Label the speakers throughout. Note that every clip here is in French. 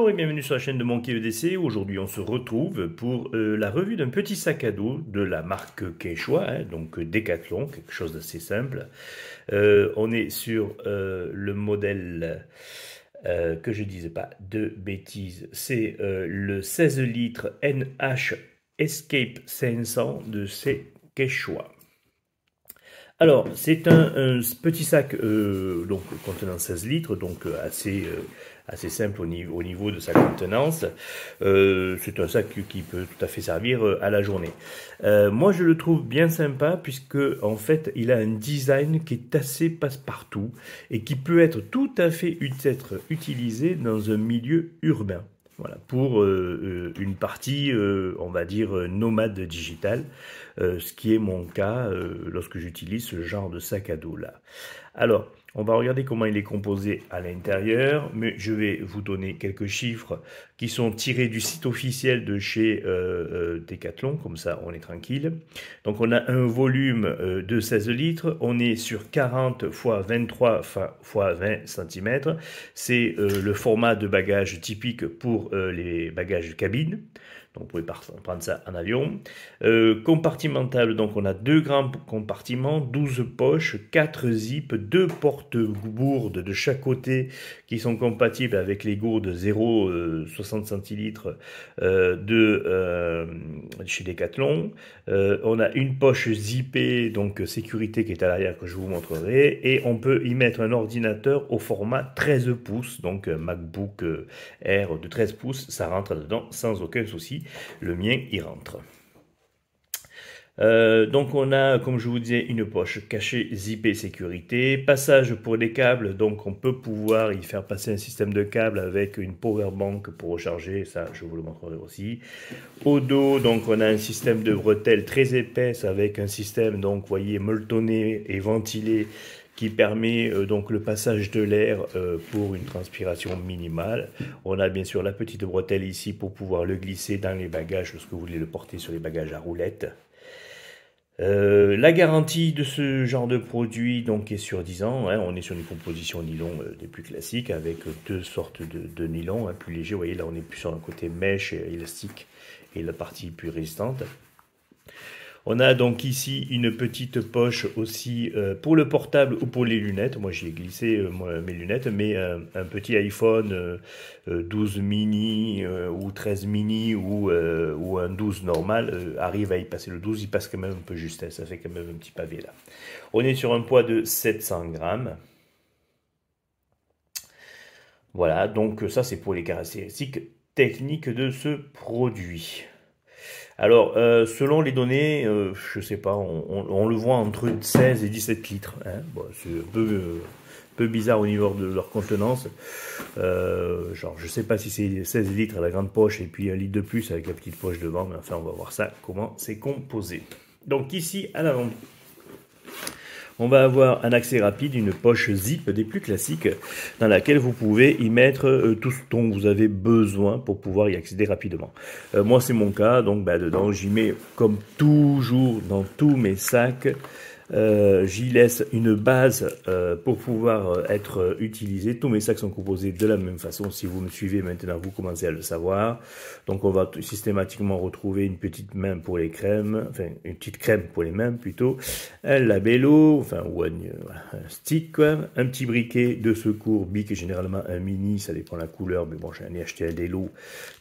Speaker 1: Bonjour et bienvenue sur la chaîne de Monkey EDC. Aujourd'hui, on se retrouve pour la revue d'un petit sac à dos de la marque Quechua, donc Decathlon, quelque chose d'assez simple. On est sur le modèle, que je dise pas de bêtises, c'est le 16 litres NH Escape 500 de chez Quechua. Alors, c'est un petit sac donc contenant 16 litres, donc assez simple au niveau de sa contenance. C'est un sac qui peut tout à fait servir à la journée. Moi, je le trouve bien sympa puisque, en fait, il a un design qui est assez passe-partout et qui peut être tout à fait être utilisé dans un milieu urbain. Voilà, pour une partie, on va dire, nomade digital, ce qui est mon cas lorsque j'utilise ce genre de sac à dos là. Alors, on va regarder comment il est composé à l'intérieur, mais je vais vous donner quelques chiffres qui sont tirés du site officiel de chez Decathlon, comme ça on est tranquille. Donc on a un volume de 16 litres, on est sur 40 x 23 x 20 cm, c'est le format de bagage typique pour les bagages de cabine. Donc vous pouvez prendre ça en avion. Compartimentable, donc on a deux grands compartiments, 12 poches, 4 zips, 2 porte-gourdes de chaque côté qui sont compatibles avec les gourdes 0,60 centilitres chez Decathlon. On a une poche zippée, donc sécurité qui est à l'arrière que je vous montrerai. Et on peut y mettre un ordinateur au format 13 pouces, donc MacBook Air de 13 pouces, ça rentre dedans sans aucun souci. Le mien y rentre. Donc on a, comme je vous disais, une poche cachée zippée sécurité, passage pour les câbles, donc on peut pouvoir y faire passer un système de câbles avec une power bank pour recharger, ça je vous le montrerai aussi. Au dos, donc on a un système de bretelles très épaisse avec un système, donc vous voyez, molletonné et ventilé, qui permet donc le passage de l'air pour une transpiration minimale. On a bien sûr la petite bretelle ici pour pouvoir le glisser dans les bagages lorsque vous voulez le porter sur les bagages à roulettes. La garantie de ce genre de produit donc est sur 10 ans, hein, on est sur une composition nylon des plus classiques avec deux sortes de nylon, hein, plus léger, vous voyez là on est plus sur un côté mèche et élastique et la partie plus résistante. On a donc ici une petite poche aussi pour le portable ou pour les lunettes. Moi j'y ai glissé mes lunettes, mais un petit iPhone 12 mini ou 13 mini ou un 12 normal arrive à y passer. Le 12 il passe quand même un peu juste, hein, ça fait quand même un petit pavé là. On est sur un poids de 700 grammes. Voilà, donc ça c'est pour les caractéristiques techniques de ce produit. Alors, selon les données, je sais pas, on le voit entre 16 et 17 litres. Hein. Bon, c'est un peu bizarre au niveau de leur contenance. Genre, je sais pas si c'est 16 litres à la grande poche et puis 1 litre de plus avec la petite poche devant, mais enfin, on va voir ça, comment c'est composé. Donc ici, à l'avant, on va avoir un accès rapide, une poche zip des plus classiques dans laquelle vous pouvez y mettre tout ce dont vous avez besoin pour pouvoir y accéder rapidement. Moi c'est mon cas, donc dedans j'y mets comme toujours dans tous mes sacs, j'y laisse une base pour pouvoir être utilisé. Tous mes sacs sont composés de la même façon. Si vous me suivez maintenant, vous commencez à le savoir. Donc on va systématiquement retrouver une petite main pour les crèmes, enfin une petite crème pour les mains plutôt, un labello, enfin ou un stick, quoi, un petit briquet de secours bic, généralement un mini, ça dépend de la couleur, mais bon j'en ai acheté un des lots,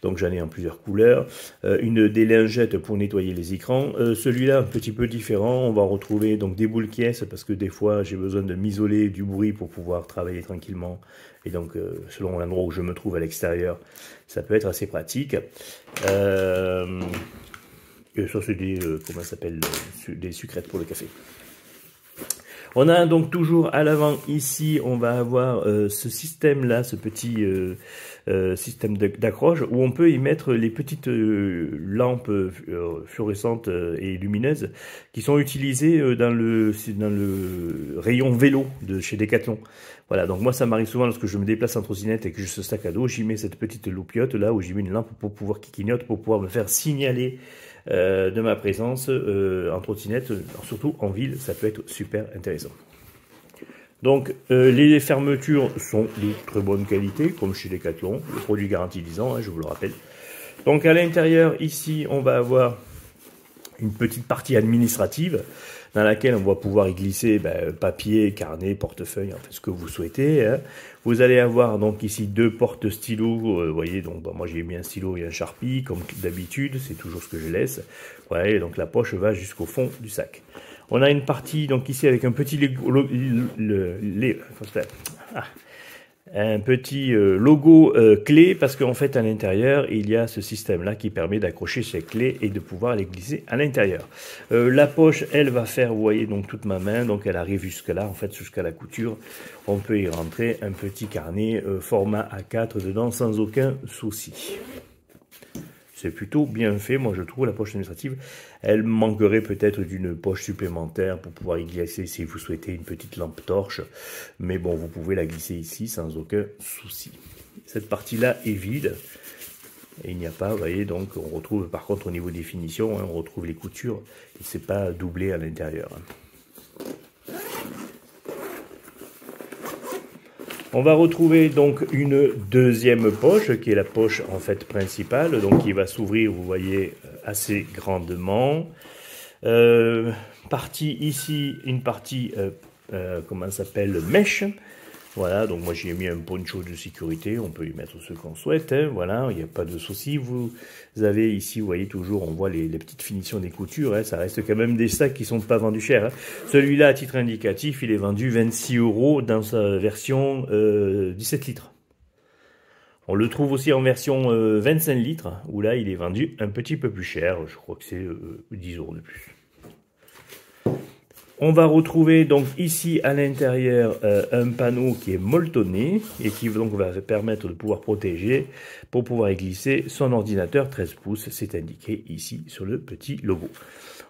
Speaker 1: donc j'en ai en plusieurs couleurs, des lingettes pour nettoyer les écrans. Celui-là un petit peu différent, on va retrouver donc des boules caisses parce que des fois j'ai besoin de m'isoler du bruit pour pouvoir travailler tranquillement et donc selon l'endroit où je me trouve à l'extérieur ça peut être assez pratique. Et ça c'est des comment ça s'appelle, des sucrètes pour le café. On a donc toujours à l'avant ici, on va avoir ce système là, ce petit système d'accroche où on peut y mettre les petites lampes fluorescentes et lumineuses qui sont utilisées dans le rayon vélo de chez Decathlon. Voilà, donc moi ça m'arrive souvent lorsque je me déplace en trottinette et que j'ai ce sac à dos, j'y mets cette petite loupiote là où j'y mets une lampe pour pouvoir qui clignote, pour pouvoir me faire signaler de ma présence en trottinette, surtout en ville, ça peut être super intéressant. Donc les fermetures sont de très bonne qualité, comme chez Decathlon, le produit garanti 10 ans, hein, je vous le rappelle. Donc à l'intérieur, ici, on va avoir une petite partie administrative dans laquelle on va pouvoir y glisser papier, carnet, portefeuille, enfin ce que vous souhaitez. Hein. Vous allez avoir donc ici 2 portes stylos, vous voyez, donc moi j'ai mis un stylo et un Sharpie, comme d'habitude, c'est toujours ce que je laisse. Voilà, et donc la poche va jusqu'au fond du sac. On a une partie donc ici avec un petit logo clé, parce qu'en fait à l'intérieur il y a ce système là qui permet d'accrocher ces clés et de pouvoir les glisser à l'intérieur. La poche, elle va faire, vous voyez, donc toute ma main, donc elle arrive jusque là, en fait jusqu'à la couture. On peut y rentrer un petit carnet format A4 dedans sans aucun souci. C'est plutôt bien fait, moi je trouve, la poche administrative. Elle manquerait peut-être d'une poche supplémentaire pour pouvoir y glisser si vous souhaitez une petite lampe torche. Mais bon, vous pouvez la glisser ici sans aucun souci. Cette partie-là est vide. Et il n'y a pas, vous voyez, donc on retrouve par contre au niveau des finitions, hein, on retrouve les coutures. Et c'est pas doublé à l'intérieur. On va retrouver donc une deuxième poche, qui est la poche en fait principale, donc qui va s'ouvrir, vous voyez, assez grandement. Partie ici, une partie, comment ça s'appelle, mèche. Voilà, donc moi j'ai mis un poncho de sécurité, on peut y mettre ce qu'on souhaite, hein, voilà, il n'y a pas de souci. Vous avez ici, vous voyez toujours, on voit les petites finitions des coutures, hein, ça reste quand même des sacs qui ne sont pas vendus cher. Hein. Celui-là, à titre indicatif, il est vendu 26 € dans sa version 17 litres. On le trouve aussi en version 25 litres, où là il est vendu un petit peu plus cher, je crois que c'est 10 € de plus. On va retrouver donc ici à l'intérieur un panneau qui est molletonné et qui donc va permettre de pouvoir protéger pour pouvoir y glisser son ordinateur 13 pouces, c'est indiqué ici sur le petit logo.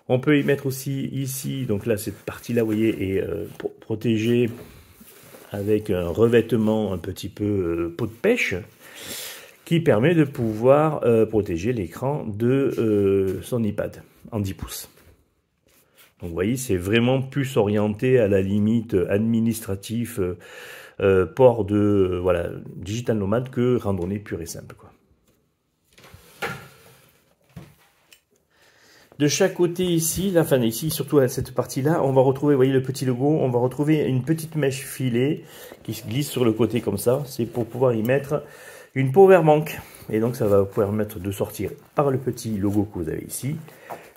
Speaker 1: On peut y mettre aussi ici, donc là cette partie là vous voyez est protégée avec un revêtement un petit peu peau de pêche qui permet de pouvoir protéger l'écran de son iPad en 10 pouces. Donc vous voyez, c'est vraiment plus orienté à la limite administratif, port de voilà, digital nomade que randonnée pure et simple, quoi. De chaque côté ici, là, enfin ici, surtout à cette partie-là, on va retrouver, vous voyez le petit logo, on va retrouver une petite mèche filée qui se glisse sur le côté comme ça. C'est pour pouvoir y mettre une power bank. Et donc ça va vous permettre de sortir par le petit logo que vous avez ici,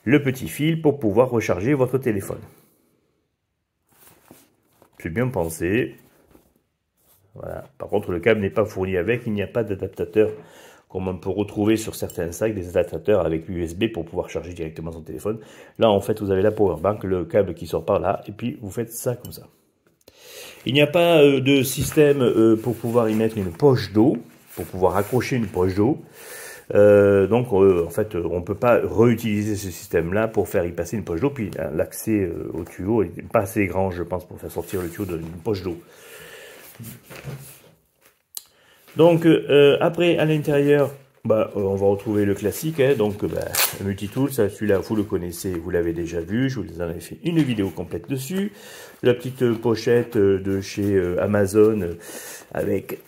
Speaker 1: le petit fil pour pouvoir recharger votre téléphone. C'est bien pensé. Voilà. Par contre, le câble n'est pas fourni avec, il n'y a pas d'adaptateur comme on peut retrouver sur certains sacs, des adaptateurs avec l'USB pour pouvoir charger directement son téléphone. Là, en fait, vous avez la power bank, le câble qui sort par là, et puis vous faites ça comme ça. Il n'y a pas de système pour pouvoir y mettre une poche d'eau, pour pouvoir accrocher une poche d'eau. Donc en fait on ne peut pas réutiliser ce système là pour faire y passer une poche d'eau, puis l'accès au tuyau n'est pas assez grand je pense pour faire sortir le tuyau d'une poche d'eau. Donc après à l'intérieur on va retrouver le classique, hein, donc multitool, celui-là vous le connaissez, vous l'avez déjà vu, je vous en ai fait une vidéo complète dessus. La petite pochette de chez Amazon avec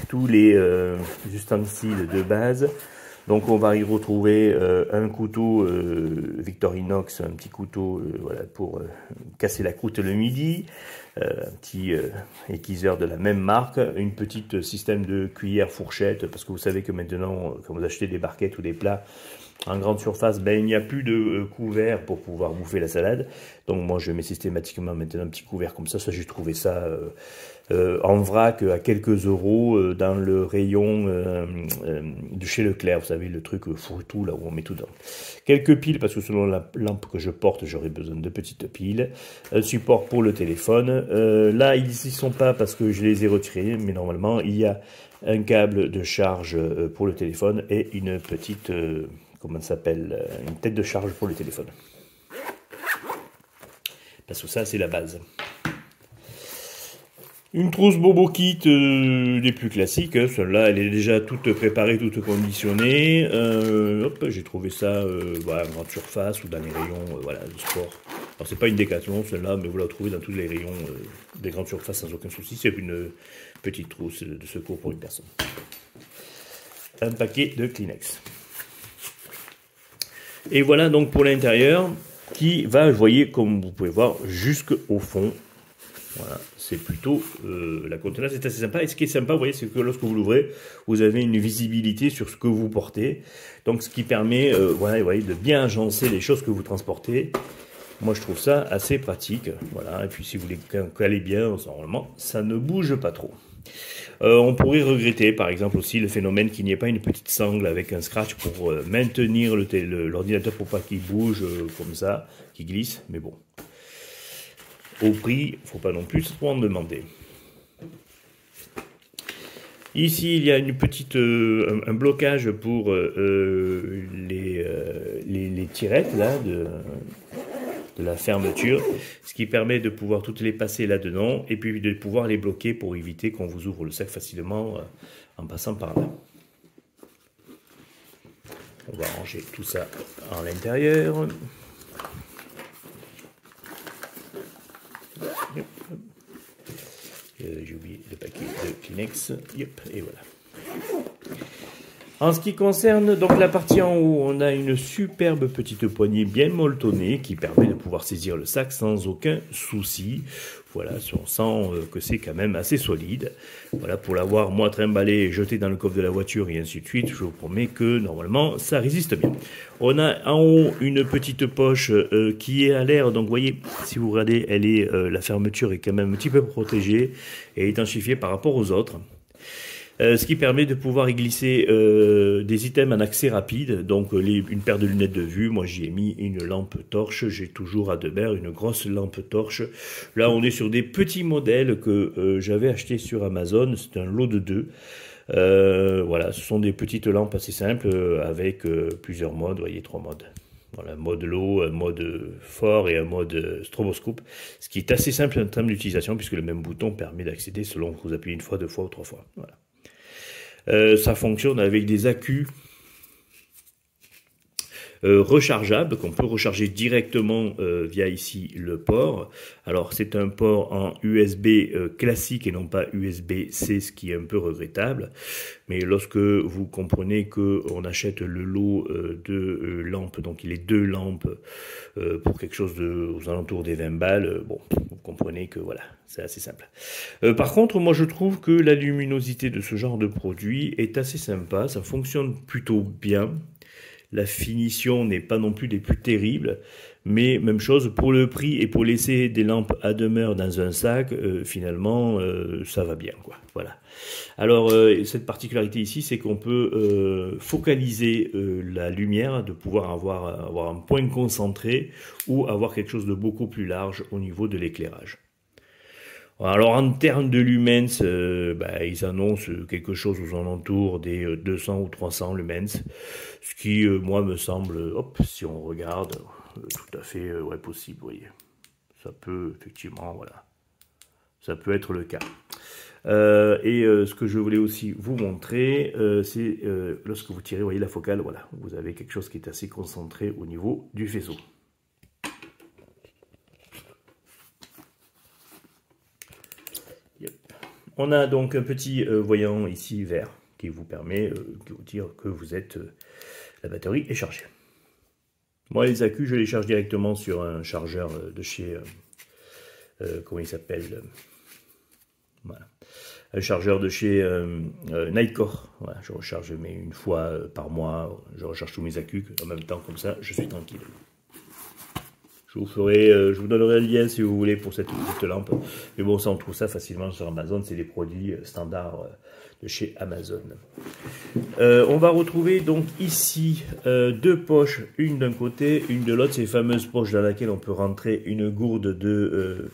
Speaker 1: tous les ustensiles de base. Donc on va y retrouver un couteau Victorinox, un petit couteau voilà, pour casser la croûte le midi, un petit aiguiseur de la même marque, une petite système de cuillère fourchette, parce que vous savez que maintenant quand vous achetez des barquettes ou des plats en grande surface, il n'y a plus de couvert pour pouvoir bouffer la salade. Donc moi je mets systématiquement maintenant un petit couvert comme ça j'ai trouvé ça en vrac à quelques euros dans le rayon de chez Leclerc, vous savez le truc fourre-tout là où on met tout dedans. Quelques piles parce que selon la lampe que je porte j'aurai besoin de petites piles, un support pour le téléphone, là ils n'y sont pas parce que je les ai retirés, mais normalement il y a un câble de charge pour le téléphone et une petite comment ça s'appelle, une tête de charge pour le téléphone, parce que ça c'est la base. Une trousse Bobo Kit des plus classiques, hein. Celle-là elle est déjà toute préparée, toute conditionnée. Hop, j'ai trouvé ça en grande surface ou dans les rayons voilà, du sport. Alors c'est pas une Décathlon celle-là, mais vous la trouvez dans tous les rayons des grandes surfaces sans aucun souci. C'est une petite trousse de secours pour une personne. Un paquet de Kleenex. Et voilà donc pour l'intérieur qui va, vous voyez, comme vous pouvez voir, jusqu'au fond. Voilà, c'est plutôt, la contenance est assez sympa. Et ce qui est sympa, vous voyez, c'est que lorsque vous l'ouvrez, vous avez une visibilité sur ce que vous portez. Donc ce qui permet, voilà, vous voyez, de bien agencer les choses que vous transportez. Moi, je trouve ça assez pratique. Voilà, et puis si vous les calez bien, normalement, ça ne bouge pas trop. On pourrait regretter, par exemple, aussi le phénomène qu'il n'y ait pas une petite sangle avec un scratch pour maintenir l'ordinateur pour pas qu'il bouge comme ça, qu'il glisse. Mais bon, au prix, il ne faut pas non plus trop en demander. Ici, il y a une petite, un blocage pour les tirettes là, de la fermeture, ce qui permet de pouvoir toutes les passer là-dedans et puis de pouvoir les bloquer pour éviter qu'on vous ouvre le sac facilement en passant par là. On va ranger tout ça à l'intérieur. J'ai oublié le paquet de Kleenex. Yep, et voilà. En ce qui concerne donc la partie en haut, on a une superbe petite poignée bien molletonnée qui permet de pouvoir saisir le sac sans aucun souci. Voilà, on sent que c'est quand même assez solide. Voilà, pour l'avoir moi trimballé et jeté dans le coffre de la voiture et ainsi de suite, je vous promets que normalement ça résiste bien. On a en haut une petite poche qui est à l'air, donc vous voyez, si vous regardez, elle est, la fermeture est quand même un petit peu protégée et étanchifiée par rapport aux autres. Ce qui permet de pouvoir y glisser des items en accès rapide, donc une paire de lunettes de vue, moi j'y ai mis une lampe torche, j'ai toujours à Deber une grosse lampe torche. Là on est sur des petits modèles que j'avais acheté sur Amazon, c'est un lot de 2. Voilà, ce sont des petites lampes assez simples avec plusieurs modes, vous voyez 3 modes. Voilà, mode low, un mode fort et un mode stroboscope, ce qui est assez simple en termes d'utilisation puisque le même bouton permet d'accéder selon que vous appuyez une fois, 2 fois ou 3 fois. Voilà. Ça fonctionne avec des accus rechargeables qu'on peut recharger directement via ici le port. Alors c'est un port en USB classique et non pas USB-C, ce qui est un peu regrettable. Mais lorsque vous comprenez qu'on achète le lot de lampes, donc il est 2 lampes pour quelque chose aux alentours des 20 balles, bon, vous comprenez que voilà, c'est assez simple. Par contre, moi je trouve que la luminosité de ce genre de produit est assez sympa, ça fonctionne plutôt bien. La finition n'est pas non plus des plus terribles, mais même chose pour le prix et pour laisser des lampes à demeure dans un sac, finalement, ça va bien, quoi. Voilà. Alors, cette particularité ici, c'est qu'on peut focaliser la lumière, de pouvoir avoir un point concentré ou avoir quelque chose de beaucoup plus large au niveau de l'éclairage. Alors en termes de lumens, ils annoncent quelque chose aux alentours des 200 ou 300 lumens, ce qui moi me semble, hop, si on regarde, tout à fait ouais, possible, vous voyez. Ça peut effectivement, voilà, ça peut être le cas. Ce que je voulais aussi vous montrer, c'est lorsque vous tirez, vous voyez la focale, voilà, vous avez quelque chose qui est assez concentré au niveau du faisceau. On a donc un petit voyant ici vert qui vous permet de vous dire que vous êtes la batterie est chargée. Moi les accus je les charge directement sur un chargeur de chez comment il s'appelle voilà. Un chargeur de chez Nightcore. Voilà, je recharge une fois par mois, je recharge tous mes accus en même temps, comme ça je suis tranquille. Je vous donnerai le lien si vous voulez pour cette petite lampe. Mais bon, ça on trouve ça facilement sur Amazon, c'est des produits standards de chez Amazon. On va retrouver donc ici 2 poches, une d'un côté, une de l'autre, c'est les fameuses poches dans laquelle on peut rentrer une gourde de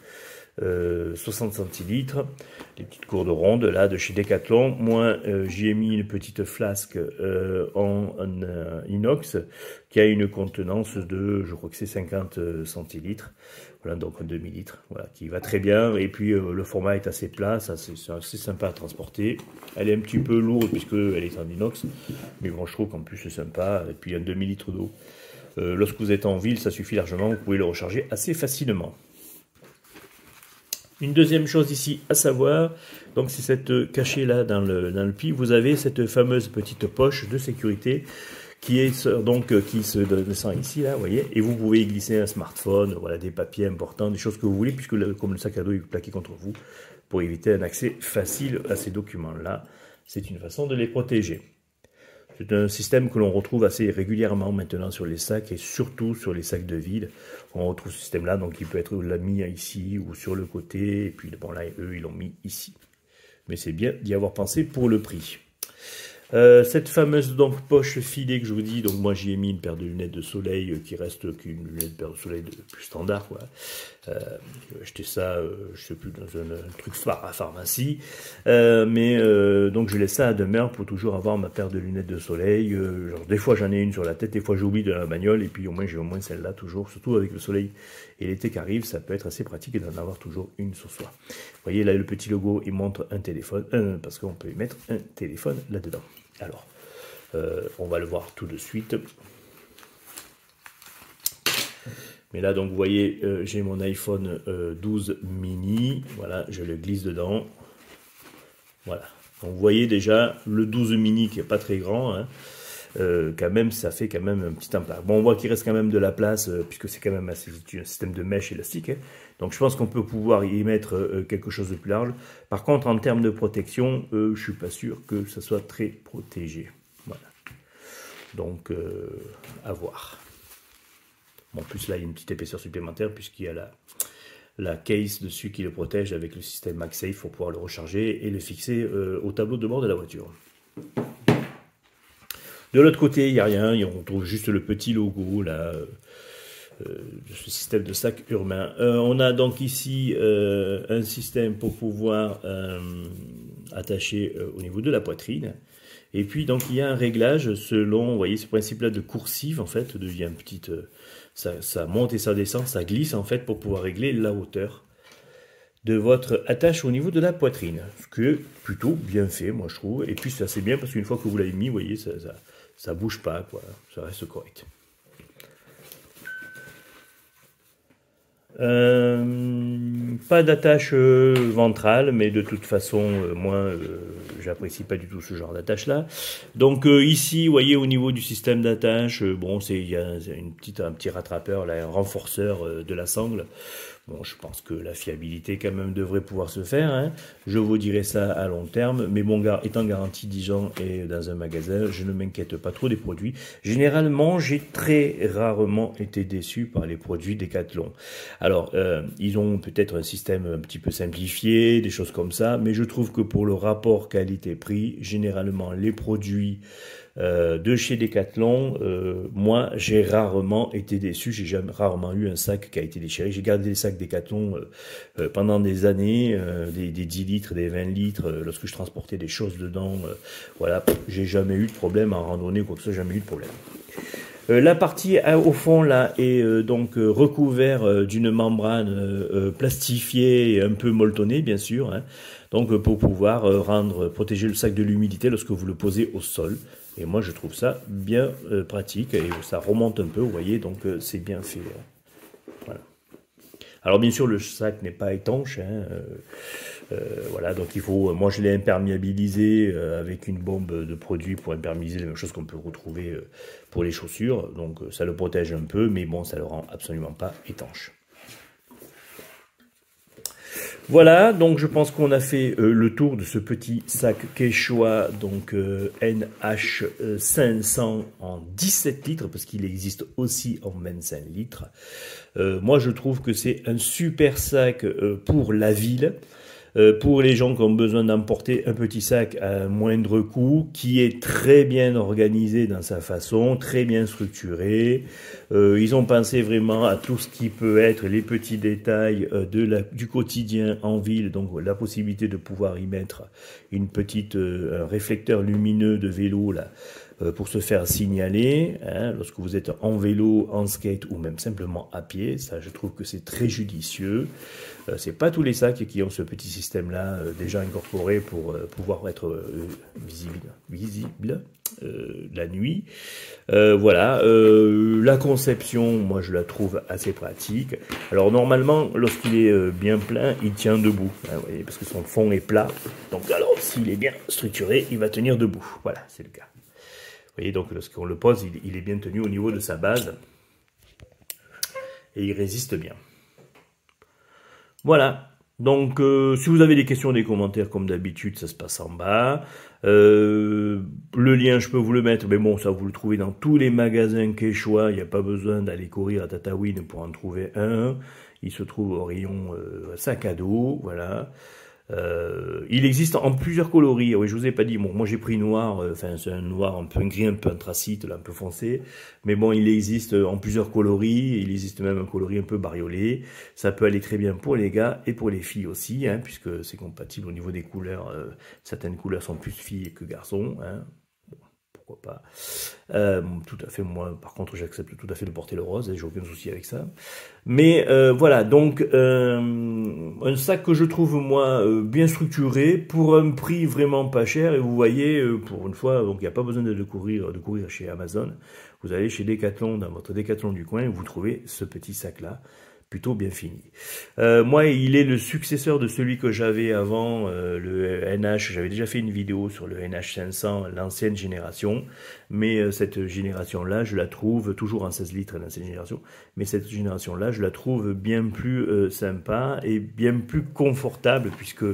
Speaker 1: 60 centilitres, des petites gourdes rondes là de chez Decathlon. Moi j'y ai mis une petite flasque en inox qui a une contenance de, je crois que c'est 50 centilitres, voilà, donc un demi-litre, voilà, qui va très bien. Et puis le format est assez plat, ça c'est assez sympa à transporter. Elle est un petit peu lourde puisque elle est en inox, mais bon je trouve qu'en plus c'est sympa. Et puis un demi-litre d'eau, Lorsque vous êtes en ville, ça suffit largement, vous pouvez le recharger assez facilement. Une deuxième chose ici à savoir, donc c'est cette cachée là dans le pli, vous avez cette fameuse petite poche de sécurité qui se descend ici là, vous voyez, et vous pouvez y glisser un smartphone, voilà, des papiers importants, des choses que vous voulez, puisque comme le sac à dos est plaqué contre vous, pour éviter un accès facile à ces documents là, c'est une façon de les protéger. C'est un système que l'on retrouve assez régulièrement maintenant sur les sacs et surtout sur les sacs de vide. On retrouve ce système-là, donc il peut être mis ici ou sur le côté. Et puis bon là, eux, ils l'ont mis ici. Mais c'est bien d'y avoir pensé pour le prix. Cette fameuse donc poche filée que je vous dis, donc moi j'y ai mis une paire de lunettes de soleil qui reste qu'une paire de soleil plus standard, quoi. J'ai acheté ça, je sais plus, dans un truc à pharmacie, donc je laisse ça à demeure pour toujours avoir ma paire de lunettes de soleil. Genre, des fois j'en ai une sur la tête, des fois j'oublie de la bagnole, et puis au moins j'ai au moins celle-là toujours, surtout avec le soleil et l'été qui arrive, ça peut être assez pratique d'en avoir toujours une sur soi. Vous voyez là le petit logo, il montre un téléphone, parce qu'on peut y mettre un téléphone là-dedans. Alors, on va le voir tout de suite. Mais là, donc, vous voyez, j'ai mon iPhone 12 mini. Voilà, je le glisse dedans. Voilà. Donc, vous voyez déjà le 12 mini qui n'est pas très grand. Hein. Quand même, ça fait quand même un petit impact. Bon, on voit qu'il reste quand même de la place, puisque c'est quand même un système de mèche élastique. Hein. Donc, je pense qu'on peut pouvoir y mettre quelque chose de plus large. Par contre, en termes de protection, je ne suis pas sûr que ça soit très protégé. Voilà. Donc, à voir. Bon, en plus, là, il y a une petite épaisseur supplémentaire, puisqu'il y a la case dessus qui le protège avec le système MagSafe pour pouvoir le recharger et le fixer au tableau de bord de la voiture. De l'autre côté, il n'y a rien, on trouve juste le petit logo là, de ce système de sac urbain. On a donc ici un système pour pouvoir attacher au niveau de la poitrine. Et puis donc il y a un réglage selon, vous voyez ce principe-là de coursive en fait, il y a une petite, ça monte et ça descend, ça glisse en fait pour pouvoir régler la hauteur de votre attache au niveau de la poitrine. Ce qui est plutôt bien fait, moi je trouve. Et puis c'est assez bien parce qu'une fois que vous l'avez mis, vous voyez, ça bouge pas, quoi. Ça reste correct. Pas d'attache ventrale, mais de toute façon, moi, j'apprécie pas du tout ce genre d'attache là. Donc ici, vous voyez, au niveau du système d'attache, bon, il y a un petit rattrapeur, là, un renforceur de la sangle. Bon, je pense que la fiabilité quand même devrait pouvoir se faire. Hein. Je vous dirai ça à long terme. Mais bon, étant garanti 10 ans et dans un magasin, je ne m'inquiète pas trop des produits. Généralement, j'ai très rarement été déçu par les produits Decathlon. Alors, ils ont peut-être un système un petit peu simplifié, des choses comme ça. Mais je trouve que pour le rapport qualité-prix, généralement, les produits de chez Decathlon, moi j'ai rarement été déçu, j'ai rarement eu un sac qui a été déchiré. J'ai gardé des sacs Decathlon pendant des années, des 10 litres, des 20 litres, lorsque je transportais des choses dedans, voilà, j'ai jamais eu de problème en randonnée ou quoi que ce soit, jamais eu de problème. La partie au fond là est donc recouvert d'une membrane plastifiée et un peu molletonnée bien sûr, hein, donc pour pouvoir protéger le sac de l'humidité lorsque vous le posez au sol. Et moi je trouve ça bien pratique et ça remonte un peu, vous voyez, donc c'est bien fait. Voilà. Alors bien sûr le sac n'est pas étanche, hein, voilà, donc il faut, moi je l'ai imperméabilisé avec une bombe de produit pour imperméabiliser les mêmes choses qu'on peut retrouver pour les chaussures, donc ça le protège un peu, mais bon ça le rend absolument pas étanche. Voilà, donc je pense qu'on a fait le tour de ce petit sac Quechua, donc NH500 en 17 litres, parce qu'il existe aussi en 25 litres. Moi je trouve que c'est un super sac pour la ville. Pour les gens qui ont besoin d'emporter un petit sac à moindre coût, qui est très bien organisé dans sa façon, très bien structuré. Ils ont pensé vraiment à tout ce qui peut être les petits détails du quotidien en ville, donc la possibilité de pouvoir y mettre un réflecteur lumineux de vélo là, pour se faire signaler, hein, lorsque vous êtes en vélo, en skate ou même simplement à pied. Ça, je trouve que c'est très judicieux. C'est pas tous les sacs qui ont ce petit système-là déjà incorporé pour pouvoir être visible. la nuit. Voilà, la conception, moi je la trouve assez pratique. Alors normalement, lorsqu'il est bien plein, il tient debout, hein, vous voyez, parce que son fond est plat. Donc alors, s'il est bien structuré, il va tenir debout. Voilà, c'est le cas. Vous voyez, donc lorsqu'on le pose, il est bien tenu au niveau de sa base. Et il résiste bien. Voilà. Donc, si vous avez des questions, des commentaires, comme d'habitude, ça se passe en bas. Le lien, je peux vous le mettre, mais bon, ça vous le trouvez dans tous les magasins quechua. Il n'y a pas besoin d'aller courir à Tataouine pour en trouver un. Il se trouve au rayon sac à dos, voilà. Il existe en plusieurs coloris. Oui, je vous ai pas dit. Bon, moi j'ai pris noir. Enfin, c'est un noir un peu un gris, un peu anthracite, là, un peu foncé. Mais bon, il existe en plusieurs coloris. Il existe même un coloris un peu bariolé. Ça peut aller très bien pour les gars et pour les filles aussi, hein, puisque c'est compatible au niveau des couleurs. Certaines couleurs sont plus filles que garçons, hein. Pourquoi pas. Tout à fait, moi, par contre, j'accepte tout à fait de porter le rose, et j'ai aucun souci avec ça. Mais voilà, donc, un sac que je trouve, moi, bien structuré, pour un prix vraiment pas cher, et vous voyez, pour une fois, donc il n'y a pas besoin de courir chez Amazon. Vous allez chez Decathlon, dans votre Decathlon du coin, et vous trouvez ce petit sac-là, plutôt bien fini. Moi, il est le successeur de celui que j'avais avant, le NH. J'avais déjà fait une vidéo sur le NH 500, l'ancienne génération. Mais cette génération-là, je la trouve, toujours en 16 litres, l'ancienne génération, mais cette génération-là, je la trouve bien plus sympa et bien plus confortable, puisque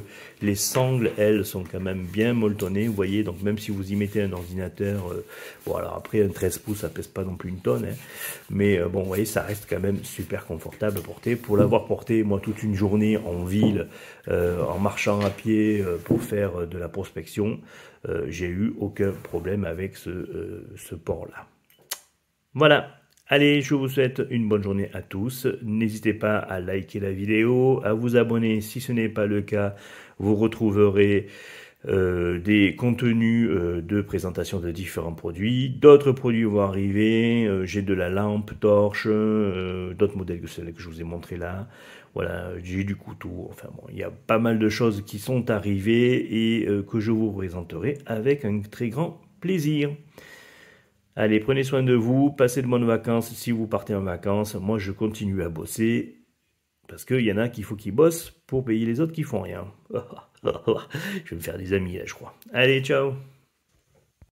Speaker 1: les sangles, elles, sont quand même bien molletonnées, vous voyez, donc même si vous y mettez un ordinateur, bon alors après un 13 pouces, ça pèse pas non plus une tonne, hein, mais bon, vous voyez, ça reste quand même super confortable à porter. Pour l'avoir porté, moi, toute une journée en ville, en marchant à pied pour faire de la prospection, j'ai eu aucun problème avec ce port-là. Voilà. Allez, je vous souhaite une bonne journée à tous. N'hésitez pas à liker la vidéo, à vous abonner si ce n'est pas le cas. Vous retrouverez des contenus de présentation de différents produits. D'autres produits vont arriver. J'ai de la lampe torche, d'autres modèles que celles que je vous ai montré là. Voilà, j'ai du couteau. Enfin bon, il y a pas mal de choses qui sont arrivées et que je vous présenterai avec un très grand plaisir. Allez, prenez soin de vous, passez de bonnes vacances si vous partez en vacances. Moi, je continue à bosser parce qu'il y en a qu'il faut qu'ils bossent pour payer les autres qui font rien. Je vais me faire des amis là, je crois. Allez, ciao!